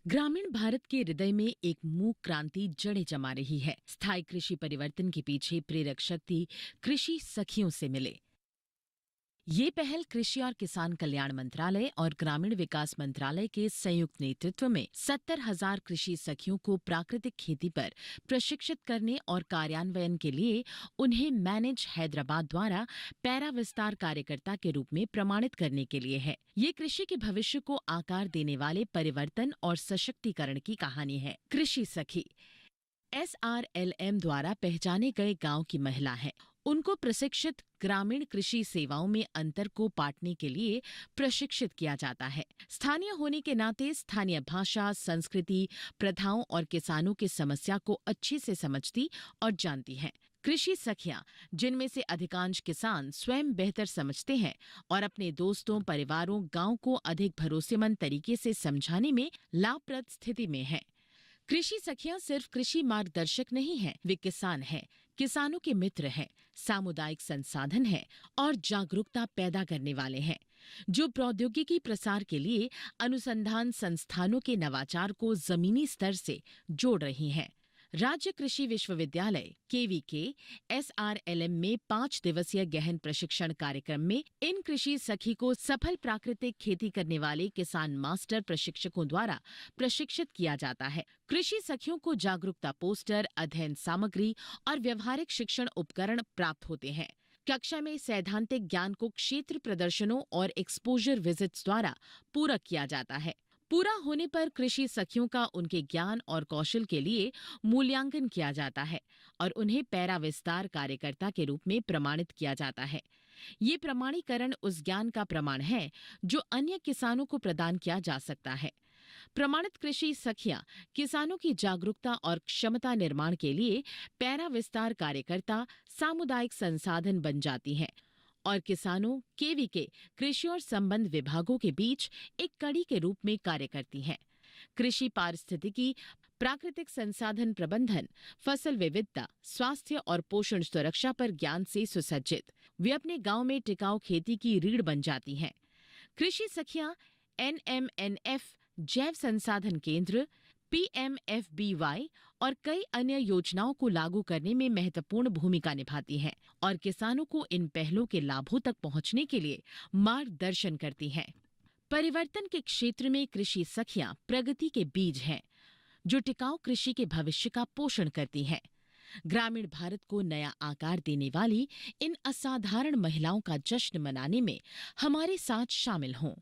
ग्रामीण भारत के हृदय में एक मूक क्रांति जड़ें जमा रही है। स्थायी कृषि परिवर्तन के पीछे प्रेरक शक्ति कृषि सखियों से मिले। ये पहल कृषि और किसान कल्याण मंत्रालय और ग्रामीण विकास मंत्रालय के संयुक्त नेतृत्व में 70,000 कृषि सखियों को प्राकृतिक खेती पर प्रशिक्षित करने और कार्यान्वयन के लिए उन्हें मैनेज हैदराबाद द्वारा पैरा विस्तार कार्यकर्ता के रूप में प्रमाणित करने के लिए है। ये कृषि के भविष्य को आकार देने वाले परिवर्तन और सशक्तिकरण की कहानी है। कृषि सखी SRLM द्वारा पहचाने गए गांव की महिला है। उनको प्रशिक्षित ग्रामीण कृषि सेवाओं में अंतर को पाटने के लिए प्रशिक्षित किया जाता है। स्थानीय होने के नाते स्थानीय भाषा, संस्कृति, प्रथाओं और किसानों की समस्या को अच्छे से समझती और जानती हैं। कृषि सखियां, जिनमें से अधिकांश किसान स्वयं बेहतर समझते हैं और अपने दोस्तों, परिवारों, गांव को अधिक भरोसेमंद तरीके से समझाने में लाभप्रद स्थिति में हैं। कृषि सखियां सिर्फ कृषि मार्गदर्शक नहीं हैं, वे किसान हैं, किसानों के मित्र हैं, सामुदायिक संसाधन हैं और जागरूकता पैदा करने वाले हैं, जो प्रौद्योगिकी प्रसार के लिए अनुसंधान संस्थानों के नवाचार को जमीनी स्तर से जोड़ रही हैं। राज्य कृषि विश्वविद्यालय KVK SRLM में 5 दिवसीय गहन प्रशिक्षण कार्यक्रम में इन कृषि सखी को सफल प्राकृतिक खेती करने वाले किसान मास्टर प्रशिक्षकों द्वारा प्रशिक्षित किया जाता है। कृषि सखियों को जागरूकता पोस्टर, अध्ययन सामग्री और व्यवहारिक शिक्षण उपकरण प्राप्त होते हैं। कक्षा में सैद्धांतिक ज्ञान को क्षेत्र प्रदर्शनों और एक्सपोजर विजिट्स द्वारा पूरक किया जाता है। पूरा होने पर कृषि सखियों का उनके ज्ञान और कौशल के लिए मूल्यांकन किया जाता है और उन्हें पैरा विस्तार कार्यकर्ता के रूप में प्रमाणित किया जाता है। ये प्रमाणीकरण उस ज्ञान का प्रमाण है जो अन्य किसानों को प्रदान किया जा सकता है। प्रमाणित कृषि सखियां किसानों की जागरूकता और क्षमता निर्माण के लिए पैरा विस्तार कार्यकर्ता, सामुदायिक संसाधन बन जाती हैं और किसानों, KVK कृषि और संबंध विभागों के बीच एक कड़ी के रूप में कार्य करती हैं। कृषि पारिस्थितिकी, प्राकृतिक संसाधन प्रबंधन, फसल विविधता, स्वास्थ्य और पोषण सुरक्षा पर ज्ञान से सुसज्जित वे अपने गांव में टिकाऊ खेती की रीढ़ बन जाती हैं। कृषि सखियां NMNF जैव संसाधन केंद्र, PMFBY और कई अन्य योजनाओं को लागू करने में महत्वपूर्ण भूमिका निभाती हैं और किसानों को इन पहलों के लाभों तक पहुंचने के लिए मार्गदर्शन करती हैं। परिवर्तन के क्षेत्र में कृषि सखियां प्रगति के बीज हैं, जो टिकाऊ कृषि के भविष्य का पोषण करती हैं। ग्रामीण भारत को नया आकार देने वाली इन असाधारण महिलाओं का जश्न मनाने में हमारे साथ शामिल हों।